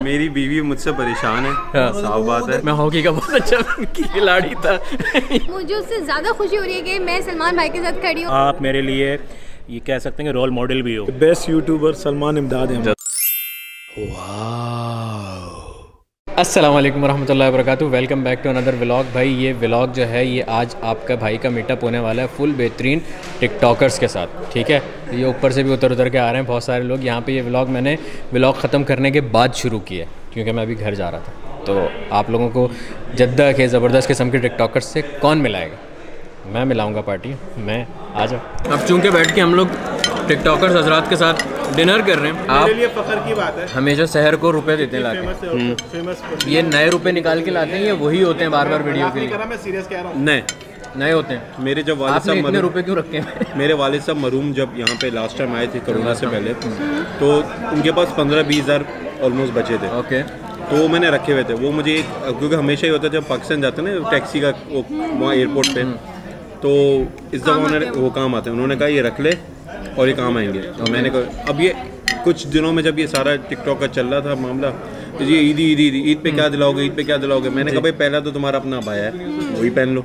मेरी बीवी मुझसे परेशान है। हाँ। साफ बात है। मैं हॉकी का बहुत अच्छा खिलाड़ी था। मुझे उससे ज़्यादा खुशी हो रही है कि मैं सलमान भाई के साथ खड़ी हूँ। आप मेरे लिए ये कह सकते हैं कि रोल मॉडल भी हो। बेस्ट यूट्यूबर सलमान इमदाद है। अस्सलाम वालेकुम रहमतुल्लाहि व बरकातुहू। Welcome back to another vlog. भाई ये व्लॉग जो है ये आज आपका भाई का मीटअप होने वाला है फुल बेहतरीन टिकटॉकर्स के साथ, ठीक है। ये ऊपर से भी उतर के आ रहे हैं बहुत सारे लोग यहाँ पे। ये व्लॉग मैंने व्लॉग ख़त्म करने के बाद शुरू किया क्योंकि मैं अभी घर जा रहा था। तो आप लोगों को जद्दा के ज़बरदस्त किस्म के टिकटॉकर्स से कौन मिलाएगा? मैं मिलाऊँगा पार्टी, मैं आ जाओ। अब चूँकि बैठ के हम लोग टिकटॉकर्स हजरात के साथ डिनर कर रहे हैं। आप लिए फख्र की बात है। हमेशा शहर को रुपए देते हैं लाके। ये नए रुपए निकाल के लाते हैं, ये वही होते हैं बार बार वीडियो के लिए। मैं सीरियस कह रहा हूँ। नए होते हैं। मेरे जब वालिद आपने साहब इतने रुपए क्यों रखे हैं? मेरे वालिद साहब मरूम जब यहाँ पे लास्ट टाइम आए थे कोरोना से पहले, तो उनके पास 15-20 हज़ार ऑलमोस्ट बचे थे। ओके। तो वो मैंने रखे हुए थे। वो मुझे क्योंकि हमेशा ही होता है जब पाकिस्तान जाते हैं ना टैक्सी का वो वहाँ एयरपोर्ट पे, तो इस दफ़ा उन्होंने वो काम आते हैं। उन्होंने कहा ये रख ले और ये काम आएंगे। तो मैंने कहा अब ये कुछ दिनों में जब ये सारा टिकटॉक का चल रहा था मामला, तो ये ईद पे क्या दिलाओगे, ईद पे क्या दिलाओगे? मैंने कहा भाई पहला तो तुम्हारा अपना भाई है, वही पहन लो,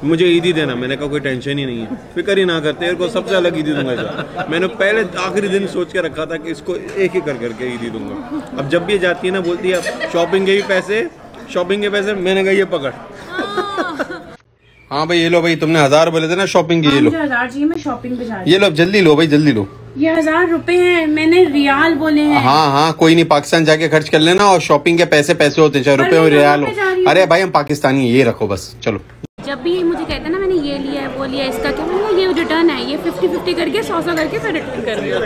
मुझे ईद ही देना। मैंने कहा कोई टेंशन ही नहीं है, फिक्र ही ना करते, इनको सबसे अलग ईद दूंगा इसका। मैंने पहले आखिरी दिन सोच के रखा था कि इसको एक ही करके ईद दूंगा। अब जब भी जाती है ना बोलती है शॉपिंग के पैसे, मैंने कहा ये पकड़। हाँ भाई ये लो भाई, तुमने 1000 बोले थे ना शॉपिंग के, ये लो 1000 चाहिए, मैं शॉपिंग पे जा रही हूँ। ये लो जल्दी लो भाई, जल्दी लो। ये 1000 रुपए हैं, मैंने रियाल बोले हैं। हाँ कोई नहीं, पाकिस्तान जाके खर्च कर लेना। और शॉपिंग के पैसे होते हैं, चाहे रुपए हो रियाल हो। अरे भाई हम पाकिस्तानी हैं, ये रखो बस, चलो। जब भी मुझे कहते हैं ना मैंने ये लिया है वो लिया है, इसका क्या मतलब, ये रिटर्न है, ये 50-50 करके 100 करके फिर रिटर्न कर दिया।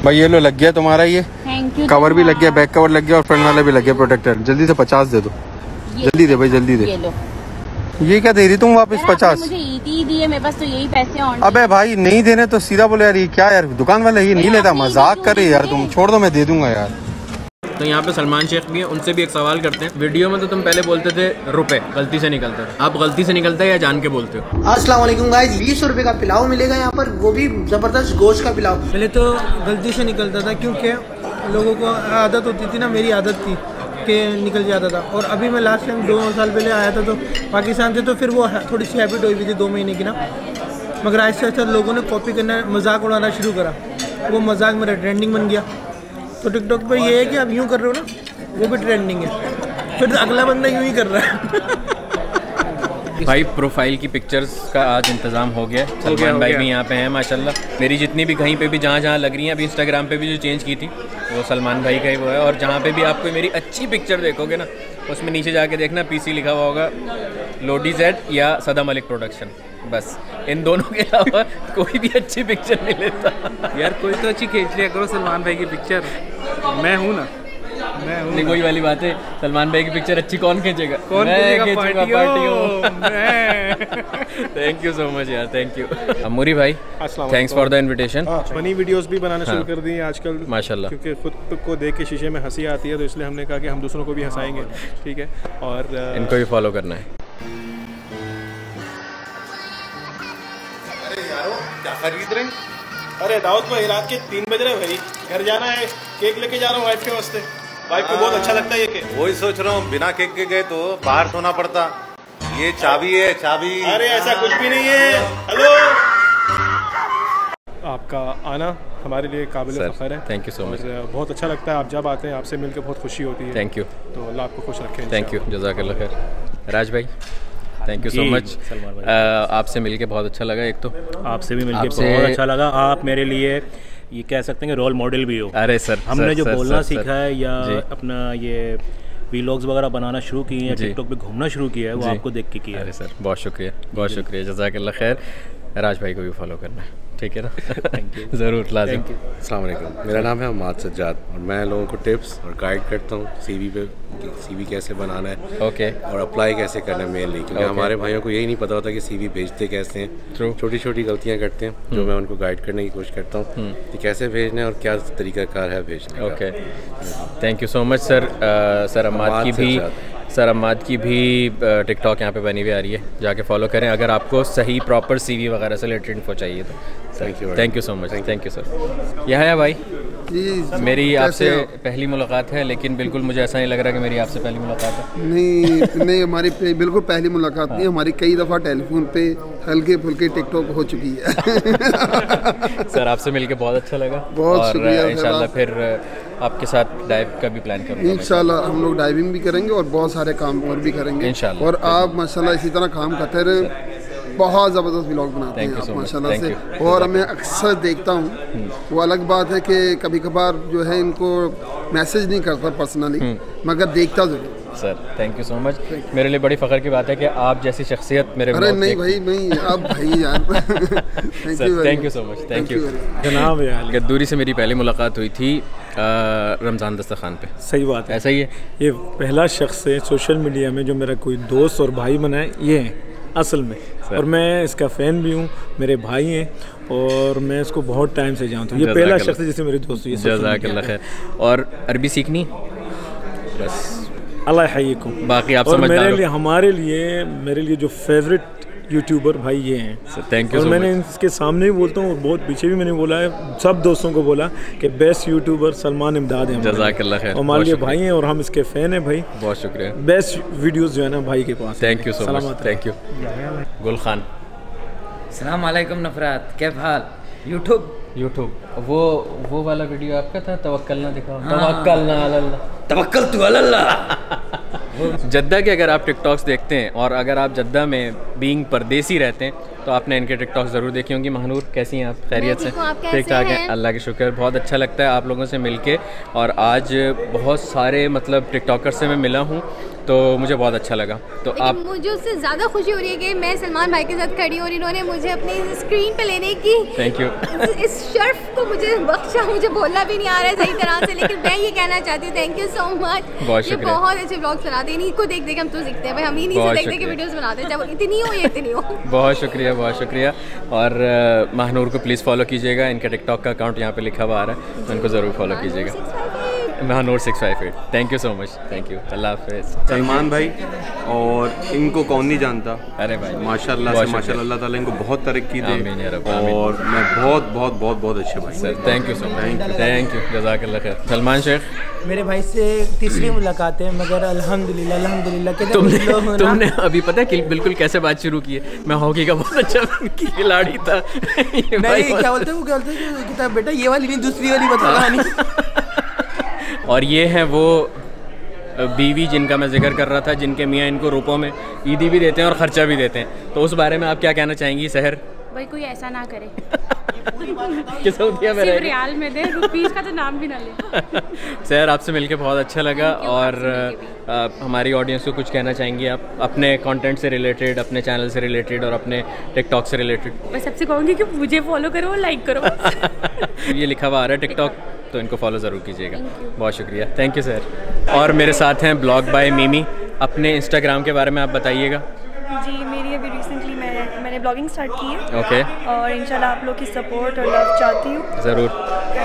भाई ये लो लग गया तुम्हारा, ये थैंक यू। कवर भी लग गया, बैक कवर लग गया और फ्रंट वाला भी लग गया प्रोटेक्टर। जल्दी से 50 दे दो, जल्दी दे भाई, जल्दी दे। ये लो। ये क्या दे रही तुम वापस 50? मुझे ईदी दी है, मेरे पास तो यही पैसे ऑन। अबे भाई नहीं देने तो सीधा बोले यार, ये क्या यार, दुकान वाला ये नहीं लेता, मजाक कर रही यार तुम। छोड़ दो, मैं दे दूंगा यार। तो यहाँ पे सलमान शेख भी हैं, उनसे भी एक सवाल करते हैं। वीडियो में तो तुम पहले बोलते थे रुपए गलती से निकलता है, आप गलती से निकलता है या जान के बोलते हो? अस्सलाम वालेकुम गाइस, 20 रुपए का पिलाव मिलेगा यहाँ पर, वो भी जबरदस्त गोश्त का पिलाव। पहले तो गलती से निकलता था क्योंकि लोगों को आदत होती थी ना, मेरी आदत थी कि निकल जाता था। और अभी मैं लास्ट टाइम 2 साल पहले आया था तो पाकिस्तान से, तो फिर वो थोड़ी सी हैबिट हुई हुई थी 2 महीने की ना। मगर आहिस्ता आहिस्ता लोगों ने कॉपी करना, मजाक उड़ाना शुरू करा। वो मजाक मेरा ट्रेंडिंग बन गया। तो टिकटॉक पर ये है कि आप यूँ कर रहे हो ना, वो भी ट्रेंडिंग है, फिर अगला बंदा यूँ ही कर रहा है। भाई प्रोफाइल की पिक्चर्स का आज इंतज़ाम हो गया। सलमान भाई भी यहाँ पे हैं माशाल्लाह। मेरी जितनी भी कहीं पे भी जहाँ लग रही हैं, अभी इंस्टाग्राम पे भी जो चेंज की थी वो सलमान भाई का ही वो है। और जहाँ पे भी आपको मेरी अच्छी पिक्चर देखोगे ना, उसमें नीचे जाके देखना पीसी लिखा हुआ होगा, लोडी जेड या सदा मलिक प्रोडक्शन। बस इन दोनों के अलावा कोई भी अच्छी पिक्चर नहीं लेता। यार कोई तो अच्छी खींच लिया करो सलमान भाई की पिक्चर। मैं हूँ ना, मैं हूँ। वही वाली बात है, सलमान भाई की पिक्चर अच्छी कौन खींचेगा? कौन खींचेगा? पार्टियों। थैंक यू सो मच यार, थैंक यू अमूरी भाई, thanks for the invitation. Funny videos भी बनाना शुरू कर दी हैं आजकल माशाल्लाह, क्योंकि खुद को देख के शीशे में हंसी आती है, तो इसलिए हमने कहा कि हम दूसरों को भी हंसाएंगे, ठीक है। और इनको भी फॉलो करना है। अरे यारो क्या खरीद रहे हैं? अरे दाऊद भाई रात के 3 बज रहे भाई, घर जाना है, केक लेके जा रहा हूँ वाइफ के वास्ते। वाइफ को बहुत अच्छा लगता है ये केक। वही सोच रहा हूँ, बिना केक के गए तो बाहर सोना पड़ता। ये चाबी है, चाबी। अरे ऐसा कुछ भी नहीं है। हेलो, आपका आना हमारे लिए काबिल फ़ख्र है। Thank you so much. बहुत अच्छा लगता है आप जब आते हैं, आपसे मिलकर बहुत खुशी होती है। Thank you. तो अल्लाह आपको खुश रखे। थैंक यू, जज़ाकल्लाह खैर। राज भाई थैंक यू सो मच। आपसे मिलके बहुत अच्छा लगा। एक तो आपसे भी मिलके बहुत अच्छा लगा। आप मेरे लिए ये कह सकते हैं कि रोल मॉडल भी हो। अरे सर, हमने जो बोलना सीखा है या अपना ये वीलॉग्स वगैरह बनाना शुरू किए हैं, टिकटॉक पे घूमना शुरू किया है, वो आपको देख के किया है। अरे सर बहुत शुक्रिया, बहुत शुक्रिया, जज़ाकल्लाह खैर। राज भाई को भी फॉलो करना है, ठीक है ना? थैंक यू, ज़रूर लाज़िम। अस्सलाम वालेकुम, मेरा नाम है अम्माद सज्जाद और मैं लोगों को टिप्स और गाइड करता हूँ सीवी पे, सीवी कैसे बनाना है, ओके, और अप्लाई कैसे करना है मेनली, क्योंकि हमारे भाइयों को यही नहीं पता होता कि सीवी भेजते कैसे हैं। छोटी छोटी गलतियाँ करते हैं जो मैं उनको गाइड करने की कोशिश करता हूँ कि कैसे भेजना है और क्या तरीक़ाकार है भेजने का। Okay, thank you so much sir. Sir Ammad की भी टिकटॉक यहाँ पे बनी हुई आ रही है, जाके फॉलो करें अगर आपको सही प्रॉपर सीवी वगैरह से रिलेटेड इन्फो चाहिए तो। Thank you so much. Thank you sir. यह है भाई जी मेरी कैसे आपसे हो? पहली मुलाकात है, लेकिन बिल्कुल मुझे ऐसा नहीं लग रहा कि मेरी आपसे पहली मुलाकात है। नहीं हमारी बिल्कुल पहली मुलाकात नहीं, हमारी कई दफ़ा टेलीफोन पे हल्के फुल्के टिकटॉक हो चुकी है। सर आपसे मिलके बहुत अच्छा लगा, बहुत और शुक्रिया सर, इंशाल्लाह फिर आपके साथ डाइव का भी प्लान करूँगा। इंशाल्लाह हम लोग डाइविंग भी करेंगे और बहुत सारे काम और भी करेंगे इंशाल्लाह। और आप माशाल्लाह इसी तरह काम करते रहे, बहुत ज़बरदस्त व्लॉग बनाते हैं आप माशाल्लाह से। और मैं अक्सर देखता हूँ, वो अलग बात है कि कभी कभार जो है इनको मैसेज नहीं करता पर्सनली, मगर देखता ज़रूर। Sir thank you so much, मेरे लिए बड़ी फ़ख्र की बात है कि आप जैसी शख्सियत मेरे अरे नहीं भाई नहीं, आप भाई यार। Thank you so much, thank you. जनाब यार गद्दूरी से मेरी पहली मुलाकात हुई थी रमज़ान दस्तरखान पे। सही बात है, ऐसा ही है। ये पहला शख्स है सोशल मीडिया में जो मेरा कोई दोस्त और भाई बना है, ये है असल में। और मैं इसका फ़ैन भी हूँ, मेरे भाई हैं और मैं इसको बहुत टाइम से जानता हूँ। ये पहला शख्स है जिससे मेरी दोस्ती है। जज़ाकल्लाह खैर। और अरबी सीखनी बस, अल्लाह हय्यकुम। बाकी आप और समझदार मेरे लिए जो फेवरेट यूट्यूबर भाई ये हैं। Thank you. और मैंने इसके सामने भी बोलता हूँ और बहुत पीछे भी मैंने बोला है, सब दोस्तों को बोला कि बेस्ट यूट्यूबर सलमान इमदाद है। जज़ाकल्लाह खैर। हमारे लिए भाई हैं और हम इसके फ़ैन हैं भाई। बहुत शुक्रिया। बेस्ट वीडियोस जो है ना भाई के पास। Thank you so much, thank you. Gul Khan. अस्सलाम वालेकुम नफरात, क्या हाल? यूट्यूब वो वाला वीडियो आपका था, तवक्कल ना दिखाओ। तवक्कल ना अल्लाह, तवक्कल तू अल्लाह। जद्दा के अगर आप टिकटॉक्स देखते हैं और अगर आप जद्दा में बीइंग परदेसी रहते हैं तो आपने इनके टिकटॉक्स ज़रूर देखे होंगी। महानूर कैसी हैं आप? खैरियत से? ठीक ठाक है, अल्लाह के शुक्र। बहुत अच्छा लगता है आप लोगों से मिलके, और आज बहुत सारे मतलब टिकटॉकर से मैं मिला हूँ तो मुझे बहुत अच्छा लगा। तो आप, मुझे उससे ज़्यादा खुशी हो रही है कि मैं सलमान भाई के साथ खड़ी हूँ और इन्होंने मुझे अपनी स्क्रीन पे लेने की थैंक यू इस शर्फ को मुझे बख्शा। मुझे बोलना भी नहीं आ रहा है सही तरह से, लेकिन मैं ये कहना चाहती हूँ थैंक यू सो मच। बहुत ये शुक्रिया। बहुत अच्छे ब्लॉग्स बनाते हैं, इन्हीं को देख देख हम तो सीखते हैं भाई, हम इन्हीं से देख देख के वीडियोस बनाते हैं, चाहे इतनी हो या इतनी हो। बहुत शुक्रिया, बहुत शुक्रिया। और महानूर को प्लीज़ फॉलो कीजिएगा, इनका टिकटॉक का अकाउंट यहाँ पे लिखा हुआ आ रहा है, तो इनको ज़रूर फॉलो कीजिएगा। Mahanoor 658। Thank you so much, thank you, अल्लाह हाफ़िज़। सलमान भाई, और इनको कौन नहीं जानता। अरे भाई माशाल्लाह से माशाल्लाह, अल्लाह ताला इनको बहुत तरक्की दे। और मैं बहुत अच्छे भाई। Sir thank you so much, thank you, जज़ाकल्लाह खैर। सलमान शेख, मेरे भाई से तीसरी मुलाकात है, मगर अल्हम्दुलिल्लाह तुमने अभी पता है कि बिल्कुल कैसे बात शुरू की है? मैं हॉकी का बहुत अच्छा खिलाड़ी था। नहीं, क्या बोलते हैं बेटा ये वाली नहीं दूसरी वाली बता कहानी। और ये हैं वो बीवी जिनका मैं जिक्र कर रहा था, जिनके मियाँ इनको रुपयों में ईदी भी देते हैं और ख़र्चा भी देते हैं। तो उस बारे में आप क्या कहना चाहेंगी सहर? भाई कोई ऐसा ना करे कि सऊदीया में रहे, रियाल में दे, रुपीस का तो नाम भी ना ले। सहर आपसे मिलके बहुत अच्छा लगा। और हमारी ऑडियंस को कुछ कहना चाहेंगी आप अपने कंटेंट से रिलेटेड, अपने चैनल से रिलेटेड और अपने टिकटॉक से रिलेटेड? मैं सबसे कहूँगी कि मुझे फॉलो करो और लाइक करो। ये लिखा हुआ आ रहा है टिकटॉक, तो इनको फॉलो ज़रूर कीजिएगा। बहुत शुक्रिया, थैंक यू सर। और मेरे साथ हैं ब्लॉग बाय मिमी। अपने इंस्टाग्राम के बारे में आप बताइएगा। जी, मेरी अभी रिसेंटली मैंने ब्लॉगिंग स्टार्ट की है। ओके। और इंशाल्लाह आप लोग की सपोर्ट और लव चाहती हूँ। ज़रूर,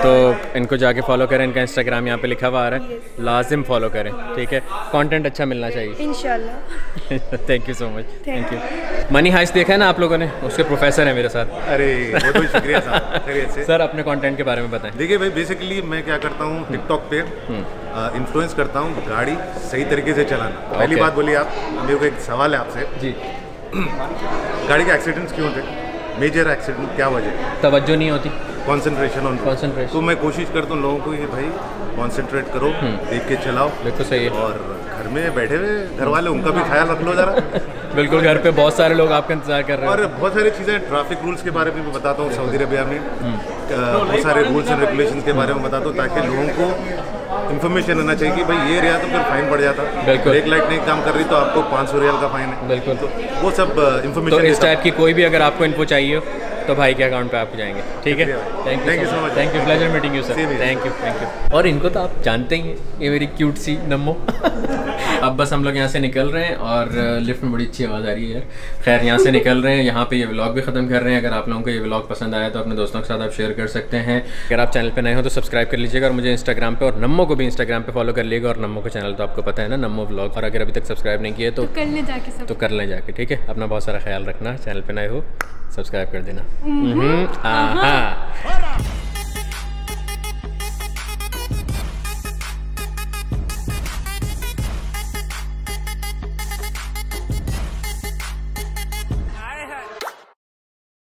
तो इनको जाके फॉलो करें, इनका इंस्टाग्राम यहाँ पे लिखा हुआ आ रहा है, लाजिम फॉलो करें, ठीक है? कंटेंट अच्छा मिलना चाहिए इंशाल्लाह। Thank you so much, thank you. Money Heist देखा है ना आप लोगों ने? उसके प्रोफेसर हैं मेरे साथ। अरे बहुत बहुत शुक्रिया साहब। सर अपने कंटेंट के बारे में बताएं। देखिए भाई, बेसिकली मैं क्या करता हूँ टिकटॉक पे इन्फ्लुएंस करता हूँ गाड़ी सही तरीके से चलाना। पहली बात बोलिए आप, मेरे को एक सवाल है आपसे जी। गाड़ी के एक्सीडेंट्स क्यों होते? मेजर एक्सीडेंट क्या वजह? तवज्जो नहीं होती, कंसंट्रेशन ऑन कंसंट्रेशन। तो मैं कोशिश करता हूँ लोगों को ये भाई कंसंट्रेट करो, देख के चलाओ। बिल्कुल सही है। और घर में बैठे हुए घर वाले, उनका भी ख्याल रख लो ज़रा। बिल्कुल, घर पे बहुत सारे लोग आपका इंतजार कर रहे हैं। और बहुत सारी चीज़ें, ट्रैफिक रूल्स के बारे में भी बताता हूँ सऊदी अरबिया में, बहुत सारे रूल्स एंड रेगुलेशंस के बारे में बताता हूँ, ताकि लोगों को इन्फॉर्मेशन रहना चाहिए कि भाई ये रहा तो फिर फाइन पड़ जाता। बिल्कुल। ब्रेक लाइट नहीं काम कर रही तो आपको 500 रियाल का फाइन है। बिल्कुल। तो वो सब इन्फॉर्मेशन। तो इस टाइप की कोई भी अगर आपको इन्फो चाहिए हो तो भाई के अकाउंट पे आप जाएंगे, ठीक है? Thank you so much, thank you, pleasure meeting you sir, thank you. और इनको तो आप जानते ही हैं, ये मेरी क्यूट सी नम्मो। अब बस हम लोग यहाँ से निकल रहे हैं और लिफ्ट में बड़ी अच्छी आवाज़ आ रही है यार। खैर, यहाँ से निकल रहे हैं, यहाँ पे ये व्लॉग भी ख़त्म कर रहे हैं। अगर आप लोगों को ये व्लॉग पसंद आया तो अपने दोस्तों के साथ आप शेयर कर सकते हैं। अगर आप चैनल पे नए हो तो सब्सक्राइब कर लीजिएगा, और मुझे इंस्टाग्राम पे और नम्मो को भी इंस्टाग्राम पे फॉलो कर लीजिएगा। और नम्मो का चैनल तो आपको पता है ना, नम्मो व्लॉग। और अगर अभी तक सब्सक्राइब नहीं किए तो कर लें जाके, ठीक है? अपना बहुत सारा ख्याल रखना, चैनल पे नए हो सब्सक्राइब कर देना।